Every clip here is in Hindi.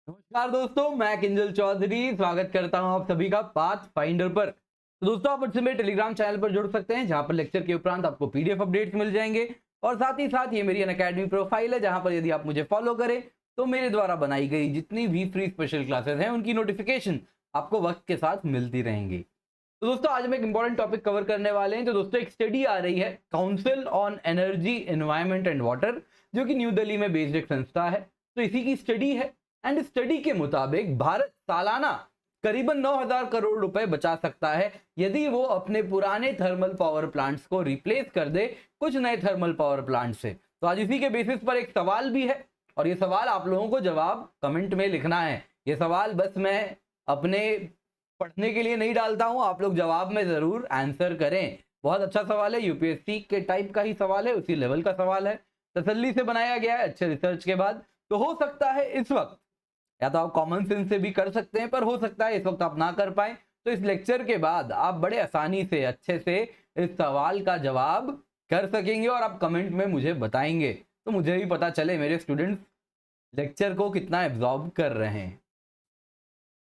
नमस्कार दोस्तों, मैं किंजल चौधरी स्वागत करता हूं आप सभी का पाथ फाइंडर पर। तो दोस्तों, आप मुझसे मेरे टेलीग्राम चैनल पर जुड़ सकते हैं, जहां पर लेक्चर के उपरांत आपको पीडीएफ अपडेट्स मिल जाएंगे। और साथ ही साथ ये मेरी अनअकैडमी प्रोफाइल है, जहां पर यदि आप मुझे फॉलो करें तो मेरे द्वारा बनाई गई जितनी भी फ्री स्पेशल क्लासेस हैं उनकी नोटिफिकेशन आपको वक्त के साथ मिलती रहेंगी। तो दोस्तों, आज हम एक इंपॉर्टेंट टॉपिक कवर करने वाले हैं। तो दोस्तों, एक स्टडी आ रही है, council on energy environment and water, जो कि न्यू दिल्ली में बेस्ड एक संस्था है। तो इसी की स्टडी है। एंड स्टडी के मुताबिक भारत सालाना करीबन 9,000 करोड़ रुपए बचा सकता है यदि वो अपने पुराने थर्मल पावर प्लांट्स को रिप्लेस कर दे कुछ नए थर्मल पावर प्लांट से। तो आज इसी के बेसिस पर एक सवाल भी है, और ये सवाल आप लोगों को जवाब कमेंट में लिखना है। ये सवाल बस मैं अपने पढ़ने के लिए नहीं डालता हूं, आप लोग जवाब में जरूर आंसर करें। बहुत अच्छा सवाल है, यूपीएससी के टाइप का ही सवाल है, उसी लेवल का सवाल है, तसल्ली से बनाया गया है अच्छे रिसर्च के बाद। तो हो सकता है इस वक्त, या तो आप कॉमन सेंस से भी कर सकते हैं, पर हो सकता है इस वक्त आप ना कर पाए। तो इस लेक्चर के बाद आप बड़े आसानी से अच्छे से इस सवाल का जवाब कर सकेंगे और आप कमेंट में मुझे बताएंगे, तो मुझे भी पता चले मेरे स्टूडेंट्स लेक्चर को कितना एब्जॉर्ब कर रहे हैं।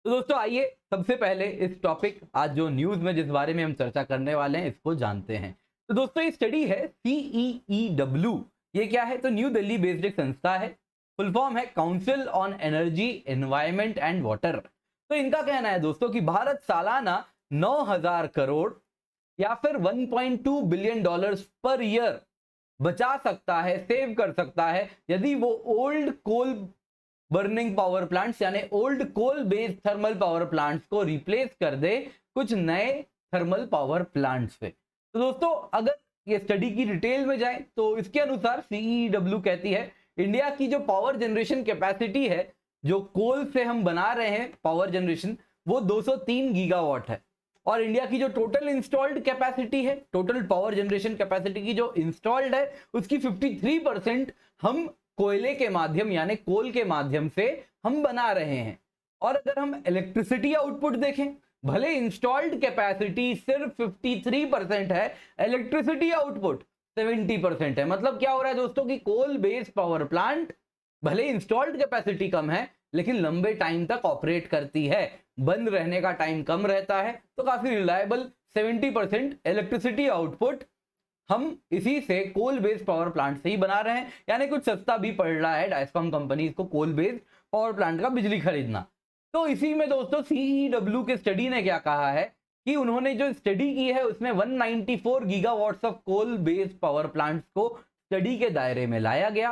तो दोस्तों, आइए सबसे पहले इस टॉपिक, आज जो न्यूज में जिस बारे में हम चर्चा करने वाले हैं, इसको जानते हैं। तो दोस्तों, ये स्टडी है CEEW। ये क्या है? तो न्यू दिल्ली बेस्ड एक संस्था है, फुल फॉर्म है council on energy environment and water. तो इनका कहना है दोस्तों कि भारत सालाना 9,000 करोड़ या फिर 1.2 बिलियन डॉलर्स पर ईयर बचा सकता है, सेव कर सकता है, यदि वो old coal burning power plants यानी old coal based thermal power plants को रिप्लेस कर दे कुछ नए थर्मल पावर प्लांट्स से। तो दोस्तों, अगर ये स्टडी की डिटेल में जाए तो इसके अनुसार सीईडब्ल्यू कहती है इंडिया की जो पावर जनरेशन कैपेसिटी है, जो कोल से हम बना रहे हैं पावर जनरेशन, वो 203 गीगावाट है। और इंडिया की जो टोटल इंस्टॉल्ड कैपेसिटी है, टोटल पावर जनरेशन कैपेसिटी की जो इंस्टॉल्ड है, उसकी 53% हम कोयले के माध्यम यानी कोल के माध्यम से हम बना रहे हैं। और अगर हम इलेक्ट्रिसिटी आउटपुट देखें, भले इंस्टॉल्ड कैपेसिटी सिर्फ 53% है, इलेक्ट्रिसिटी आउटपुट 70% है। मतलब क्या हो रहा है दोस्तों कि कोल बेस्ड पावर प्लांट भले इंस्टॉल्ड कैपेसिटी कम है, लेकिन लंबे टाइम तक ऑपरेट करती है, बंद रहने का टाइम कम रहता है, तो काफी रिलायबल 70% इलेक्ट्रिसिटी आउटपुट हम इसी से कोल बेस्ड पावर प्लांट से ही बना रहे हैं। यानी कुछ सस्ता भी पड़ रहा है डायस्कॉम कंपनीज को कोल बेस्ड पावर प्लांट का बिजली खरीदना। तो इसी में दोस्तों सीईडब्ल्यू के स्टडी ने क्या कहा है कि उन्होंने जो स्टडी की है उसमें 194 gigawatts of coal based power plants को स्टडी के दायरे में लाया गया।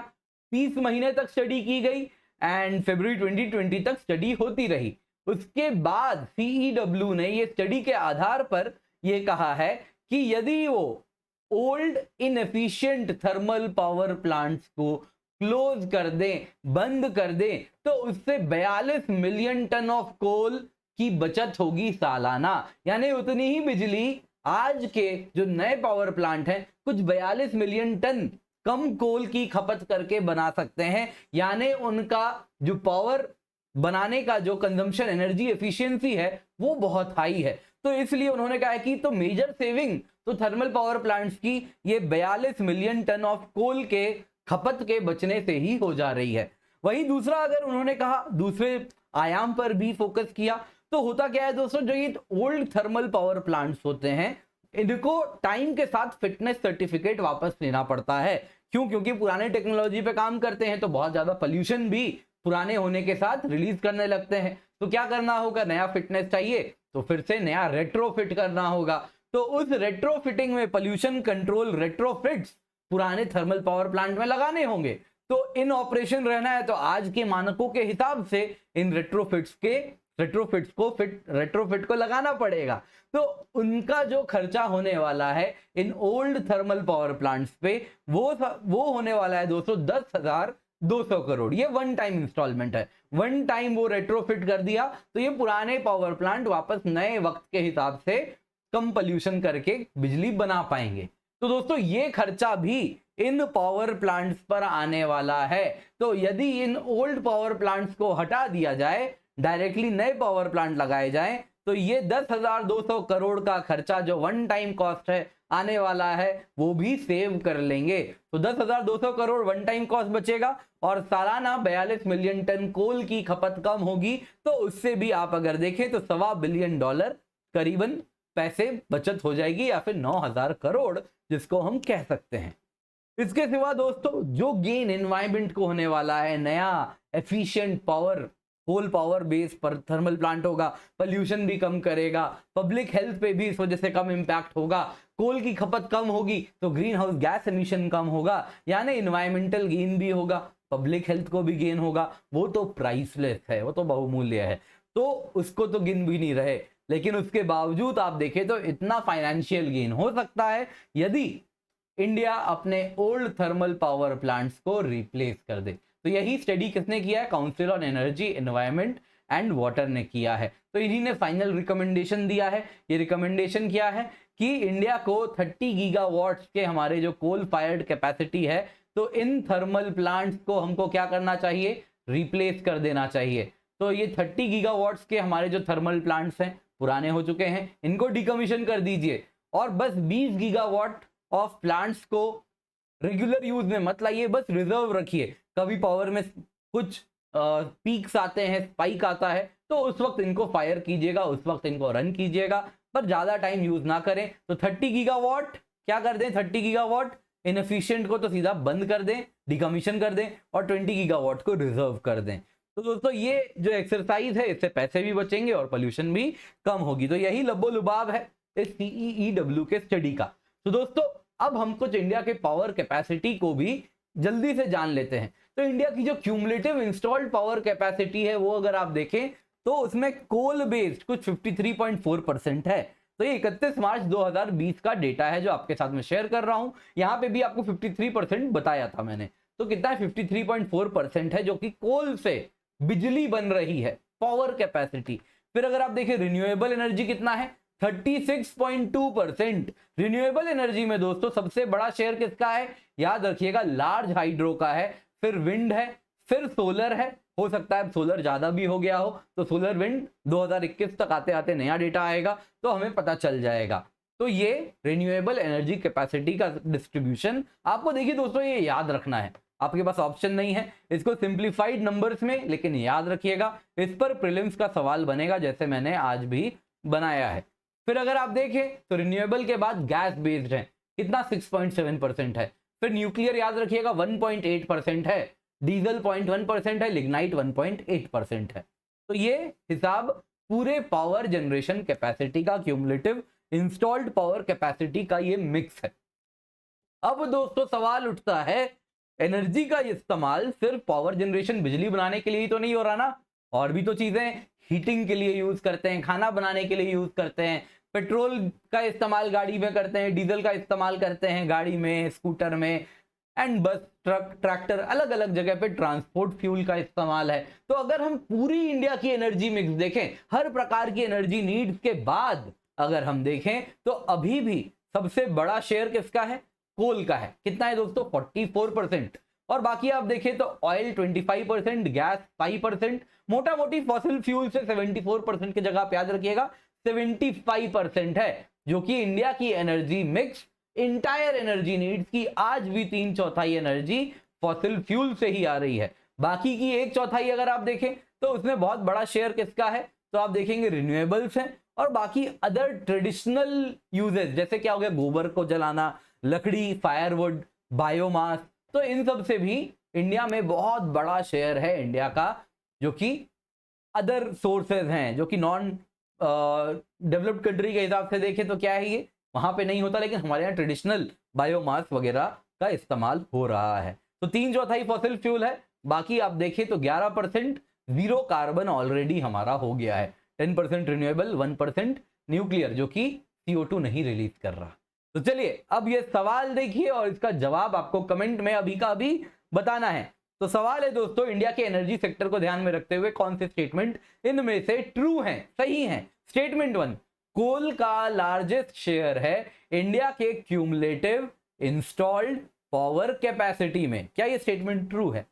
30 महीने तक स्टडी की गई एंड फरवरी 2020 तक स्टडी होती रही। उसके बाद सीईडब्ल्यू ने ये स्टडी के आधार पर यह कहा है कि यदि वो old inefficient thermal power plants को क्लोज कर दें, बंद कर दें, तो उससे 42 मिलियन टन ऑफ कोल की बचत होगी सालाना। यानी उतनी ही बिजली आज के जो नए पावर प्लांट हैं कुछ 42 मिलियन टन कम कोल की खपत करके बना सकते हैं। यानी उनका जो पावर बनाने का जो कंजम्पशन एनर्जी एफिशिएंसी है वो बहुत हाई है। तो इसलिए उन्होंने कहा कि तो मेजर सेविंग तो थर्मल पावर प्लांट्स की ये 42 मिलियन टन ऑफ कोल के खपत के बचने से ही हो जा रही है। वहीं दूसरा, अगर उन्होंने कहा दूसरे आयाम पर भी फोकस किया, तो होता क्या है दोस्तों, जो ये ओल्ड थर्मल पावर प्लांट्स होते हैं इनको टाइम के साथ फिटनेस सर्टिफिकेट वापस लेना पड़ता है। क्यों? क्योंकि पुराने टेक्नोलॉजी पे काम करते हैं तो बहुत ज्यादा पोल्यूशन भी पुराने होने के साथ रिलीज करने लगते हैं। तो क्या करना होगा, नया फिटनेस चाहिए तो फिर से नया रेट्रोफिट करना होगा। तो उस रेट्रोफिटिंग में पोल्यूशन कंट्रोल रेट्रोफिट्स पुराने थर्मल पावर प्लांट में लगाने होंगे। तो इन ऑपरेशन रहना है तो आज के मानकों के हिसाब से इन रेट्रोफिट को लगाना पड़ेगा। तो उनका जो खर्चा होने वाला है in old thermal power plants पे वो होने वाला है दोस्तों 10,200 करोड़। ये वन टाइम इंस्टॉलमेंट है, वन टाइम वो रेट्रोफिट कर दिया तो ये पुराने पावर प्लांट वापस नए वक्त के हिसाब से कम पोल्यूशन करके बिजली बना पाएंगे। तो दोस्तों, ये खर्चा भी इन पावर प्लांट्स पर आने वाला है। तो यदि इन ओल्ड पावर प्लांट्स को हटा दिया जाए, डायरेक्टली नए पावर प्लांट लगाए जाएं, तो ये 10,200 करोड़ का खर्चा जो वन टाइम कॉस्ट है आने वाला है वो भी सेव कर लेंगे। तो 10,200 करोड़ वन टाइम कॉस्ट बचेगा और सालाना 42 मिलियन टन कोल की खपत कम होगी। तो उससे भी आप अगर देखें तो $1.25 बिलियन करीबन पैसे बचत हो जाएगी, या फिर 9,000 करोड़ जिसको हम कह सकते हैं। इसके सिवा दोस्तों जो गेन एनवायरमेंट को होने वाला है, नया efficient power coal power base पर थर्मल प्लांट होगा, पोल्यूशन भी कम करेगा, पब्लिक हेल्थ पे भी इस वजह से कम इंपैक्ट होगा, कोल की खपत कम होगी तो ग्रीन हाउस गैस एमिशन कम होगा, यानी एनवायरमेंटल गेन भी होगा, पब्लिक हेल्थ को भी गेन होगा। वो तो प्राइसलेस है, वो तो बहुमूल्य है, तो उसको तो गिन भी नहीं रहे। लेकिन उसके बावजूद आप देखें तो इतना फाइनेंशियल गेन हो सकता है यदि इंडिया अपने ओल्ड थर्मल पावर प्लांट्स को रिप्लेस कर दे। तो यही स्टडी किसने किया है? Council on energy, environment and water ने किया है। तो इन्हीं ने फाइनल रिकमेंडेशन दिया है। ये रिकमेंडेशन क्या है कि इंडिया को 30 गीगावाट्स के हमारे जो कोल फायर्ड कैपेसिटी है, तो इन थर्मल प्लांट्स को हमको क्या करना चाहिए? रिप्लेस कर देना चाहिए। तो ये 30 गीगावाट्स के हमारे जो थर्मल प्लांट्स हैं पुराने हो चुके हैं, इनको डिकमीशन कर दीजिए और बस 20 गीगावाट ऑफ प्लांट्स को रेगुलर यूज में मत लाइए, बस रिजर्व रखिए। कभी पावर में कुछ पीक्स आते हैं, स्पाइक आता है, तो उस वक्त इनको फायर कीजिएगा, उस वक्त इनको रन कीजिएगा, पर ज्यादा टाइम यूज ना करें। तो 30 गीगावाट क्या कर दें? 30 गीगावाट इनएफिशिएंट को तो सीधा बंद कर दें, डिकमीशन कर दें और 20 गीगावाट को रिजर्व कर दें। तो दोस्तों ये जो एक्सरसाइज है इससे पैसे भी बचेंगे और पोल्यूशन भी कम होगी। तो यही लब्बो लुबाब है इस CEEW के स्टडी का। तो दोस्तों अब हम कुछ इंडिया के पावर कैपेसिटी को भी जल्दी से जान लेते हैं। तो इंडिया की जो क्यूमुलेटिव इंस्टॉल्ड पावर कैपेसिटी है वो अगर आप देखें तो उसमें कोल बेस्ड कुछ 53.4% है। तो ये 31 मार्च 2020 का डेटा है जो आपके साथ में शेयर कर रहा हूं। यहां पे भी आपको 53% बताया था मैंने। तो कितना है? 53.4% है जो कि कोल से बिजली बन रही है, पावर कैपेसिटी। फिर अगर आप देखें रिन्यूएबल एनर्जी कितना है? 36.2%। रिन्यूएबल एनर्जी में दोस्तों सबसे बड़ा शेयर किसका है? याद रखिएगा, लार्ज हाइड्रो का है, फिर विंड है, फिर सोलर है। हो सकता है सोलर ज्यादा भी हो गया हो, तो सोलर विंड 2021 तक आते आते नया डेटा आएगा तो हमें पता चल जाएगा। तो ये रिन्यूएबल एनर्जी कैपेसिटी का डिस्ट्रीब्यूशन आपको देखिए दोस्तों ये याद रखना है। आपके पास ऑप्शन नहीं है इसको सिंप्लीफाइड नंबर्स में, लेकिन याद रखिएगा इस पर प्रीलिम्स का सवाल बनेगा जैसे मैंने आज भी बनाया है। फिर अगर आप देखें तो रिन्यूएबल के बाद गैस बेस्ड है, कितना? 6.7% है। फिर न्यूक्लियर याद रखिएगा 1.8% है, डीजल 0.1% है, लिग्नाइट 1.8% है। तो ये हिसाब पूरे पावर जनरेशन कैपेसिटी का, क्यूमुलेटिव इंस्टॉल्ड पावर कैपेसिटी का ये मिक्स है। अब दोस्तों सवाल उठता है, एनर्जी का इस्तेमाल सिर्फ पावर जनरेशन बिजली बनाने के लिए ही तो नहीं हो रहा ना, और भी तो चीजें हीटिंग के लिए यूज करते हैं, खाना बनाने के लिए यूज करते हैं, पेट्रोल का इस्तेमाल गाड़ी में करते हैं, डीजल का इस्तेमाल करते हैं गाड़ी में, स्कूटर में, एंड बस, ट्रक, ट्रैक्टर, अलग अलग जगह पे ट्रांसपोर्ट फ्यूल का इस्तेमाल है। तो अगर हम पूरी इंडिया की एनर्जी मिक्स देखें, हर प्रकार की एनर्जी नीड्स के बाद अगर हम देखें तो अभी भी सबसे बड़ा शेयर किसका है? कोल का है। कितना है दोस्तों? 44%। और बाकी आप देखें तो ऑयल 25%, गैस 5%, मोटा मोटी फॉसिल फ्यूल से 74% की जगह आप याद रखिएगा 75% है, जो कि इंडिया की energy mix, entire energy needs की आज भी 3/4 एनर्जी फॉसिल फ्यूल से ही आ रही है। बाकी की 1/4 अगर आप देखें तो उसमें बहुत बड़ा शेयर किसका है? तो आप देखेंगे रिन्यूएबल्स है, और बाकी अदर ट्रेडिशनल यूजेस जैसे क्या हो गया, गोबर को जलाना, लकड़ी, फायरवुड, बायोमास, तो इन सब से भी इंडिया में बहुत बड़ा शेयर है इंडिया का, जो कि अदर सोर्सेज हैं, जो कि नॉन डेवलप्ड कंट्री के हिसाब से देखें तो क्या है ये, वहां पे नहीं होता, लेकिन हमारे यहाँ ट्रेडिशनल बायोमास वगैरह का इस्तेमाल हो रहा है। तो 3/4 फॉसिल फ्यूल है, बाकी आप देखें तो 11% जीरो कार्बन ऑलरेडी हमारा हो गया है, 10% रिन्यूएबल, 1% न्यूक्लियर जो कि CO2 नहीं रिलीज कर रहा। तो चलिए अब ये सवाल देखिए और इसका जवाब आपको कमेंट में अभी का अभी बताना है। तो सवाल है दोस्तों, इंडिया के एनर्जी सेक्टर को ध्यान में रखते हुए कौन से स्टेटमेंट इनमें से ट्रू हैं, सही हैं? स्टेटमेंट 1, कोल का लार्जेस्ट शेयर है इंडिया के क्यूमुलेटिव इंस्टॉल्ड पावर कैपेसिटी में। क्या ये स्टेटमेंट ट्रू है?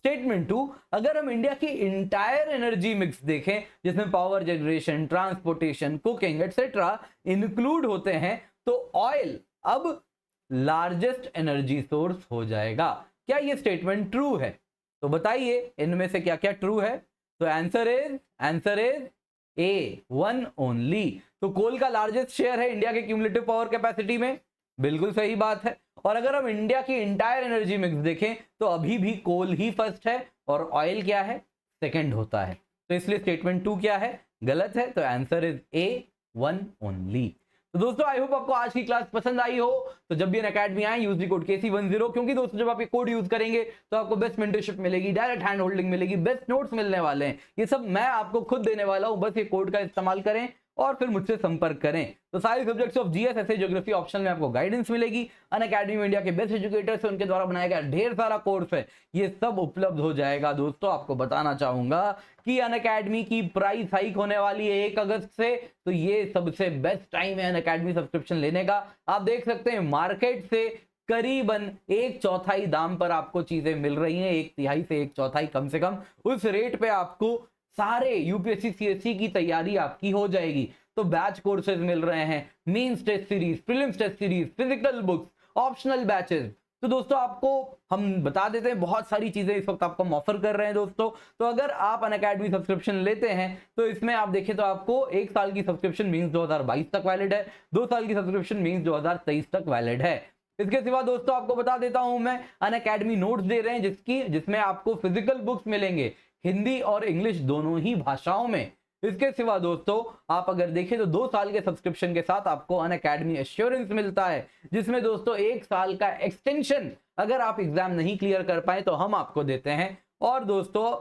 स्टेटमेंट 2, अगर हम इंडिया की इंटायर एनर्जी मिक्स देखें जिसमें power generation, transportation, cooking etcetera include होते हैं, तो ऑयल अब लार्जेस्ट एनर्जी सोर्स हो जाएगा। क्या ये स्टेटमेंट ट्रू है? तो बताइए इनमें से क्या क्या ट्रू है। तो answer is a, one only. तो कोल का लार्जेस्ट शेयर है इंडिया के क्यूमुलेटिव पावर कैपेसिटी में, बिल्कुल सही बात है। और अगर हम इंडिया की इंटायर एनर्जी मिक्स देखें तो अभी भी कोल ही फर्स्ट है और ऑयल क्या है, सेकंड होता है। तो इसलिए स्टेटमेंट 2 क्या है, गलत है। तो answer is a, one only. तो दोस्तों आई होप आपको आज की क्लास पसंद आई हो। तो जब भी अनअकैडमी आए यूज दी कोड KC10, क्योंकि दोस्तों जब आप ये कोड यूज करेंगे तो आपको बेस्ट मेंटरशिप मिलेगी, डायरेक्ट हैंड होल्डिंग मिलेगी, बेस्ट नोट्स मिलने वाले हैं। ये सब मैं आपको खुद देने वाला हूं, बस ये कोड का इस्तेमाल करें और फिर मुझसे संपर्क करें। तो सारे subjects of GS, SA, geography option में आपको गाइडेंस मिलेगी। अनअकैडमी में इंडिया के बेस्ट एजुकेटर्स हैं, उनके द्वारा बनाया गया ढेर सारा कोर्स है, ये सब उपलब्ध हो जाएगा। दोस्तों आपको बताना चाहूंगा कि अनअकैडमी की प्राइस हाइक होने वाली है 1 अगस्त से, तो ये सबसे बेस्ट टाइम है अनअकैडमी सब्सक्रिप्शन लेने का। आप देख सकते हैं मार्केट से करीबन 1/4 दाम पर आपको चीजें मिल रही हैं, 1/3 से 1/4 कम से कम उस रेट पे आपको सारे यूपीएससी सीएससी की तैयारी आपकी हो जाएगी। तो बैच कोर्सेज मिल रहे हैं, mains test series, prelims test series, physical books, optional batches. तो दोस्तों आपको हम बता देते हैं बहुत सारी चीजें इस वक्त आपको हम ऑफर कर रहे हैं दोस्तों। तो अगर आप अनअकैडमी सब्सक्रिप्शन लेते हैं तो इसमें आप देखें तो आपको 1 साल की सब्सक्रिप्शन मींस 2022 तक वैलिड है, 2 साल की सब्सक्रिप्शन मींस 2023 तक वैलिड है। इसके सिवा दोस्तों आपको बता देता हूं मैं अनअकैडमी नोट्स दे रहे हैं जिसमें आपको फिजिकल बुक्स मिलेंगे हिंदी और इंग्लिश दोनों ही भाषाओं में। इसके सिवा दोस्तों आप अगर देखें तो 2 साल के सब्सक्रिप्शन के साथ आपको अनअकैडमी एश्योरेंस मिलता है, जिसमें दोस्तों 1 साल का एक्सटेंशन अगर आप एग्जाम नहीं क्लियर कर पाए तो हम आपको देते हैं। और दोस्तों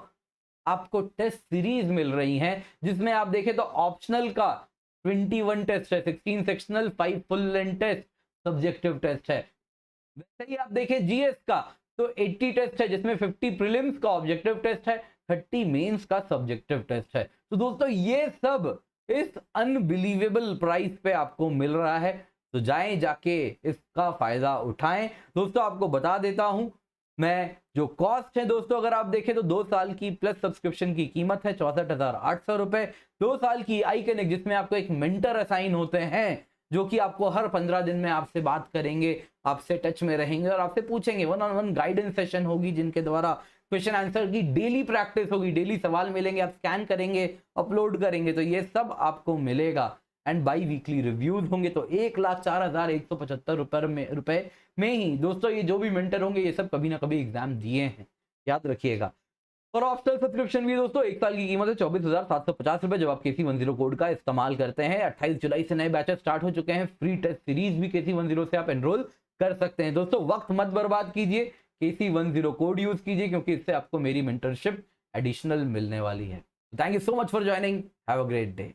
आपको टेस्ट सीरीज मिल रही हैं जिसमें आप देखें तो ऑप्शनल का 21 टेस्ट है, 16 sectional, 5 full length test, subjective test है। वैसे ही आप देखें जीएस का तो 80 टेस्ट है जिसमें 50 प्रीलिम्स का ऑब्जेक्टिव टेस्ट है, 30 मेंस का सब्जेक्टिव टेस्ट है। तो दोस्तों ये सब इस अनबिलीवेबल प्राइस पे आपको मिल रहा है, तो जाएं जाके इसका फायदा उठाएं। दोस्तों आपको बता देता हूं मैं जो कॉस्ट है दोस्तों, अगर आप देखें तो 2 साल की प्लस सब्सक्रिप्शन की कीमत है 64,800 रुपए। 2 साल की आई कनेक्ट जिसमें आपको एक मेंटर असाइन होते हैं जो कि आपको हर 15 दिन में आपसे बात करेंगे, आपसे टच में रहेंगे और आपसे पूछेंगे, 1-on-1 गाइडेंस सेशन होगी जिनके द्वारा क्वेश्चन आंसर की डेली प्रैक्टिस होगी, डेली सवाल मिलेंगे, आप स्कैन करेंगे, अपलोड करेंगे, तो ये सब आपको मिलेगा। एंड बाई वीकली रिव्यूज होंगे। तो 1,04,175 रुपए में ही दोस्तों ये जो भी मेंटर होंगे ये सब कभी ना कभी एग्जाम दिए हैं, याद रखिएगा। और ऑप्शनल सब्सक्रिप्शन भी दोस्तों 1 साल की कीमत है 24,750 रुपए जब आप KC10 कोड का इस्तेमाल करते हैं। 28 जुलाई से नए बैचेस स्टार्ट हो चुके हैं, फ्री टेस्ट सीरीज भी KC10 से आप एनरोल कर सकते हैं। दोस्तों वक्त मत बर्बाद कीजिए, KC10 कोड यूज कीजिए क्योंकि इससे आपको मेरी मेंटरशिप एडिशनल मिलने वाली है। Thank you so much for joining, have a great day.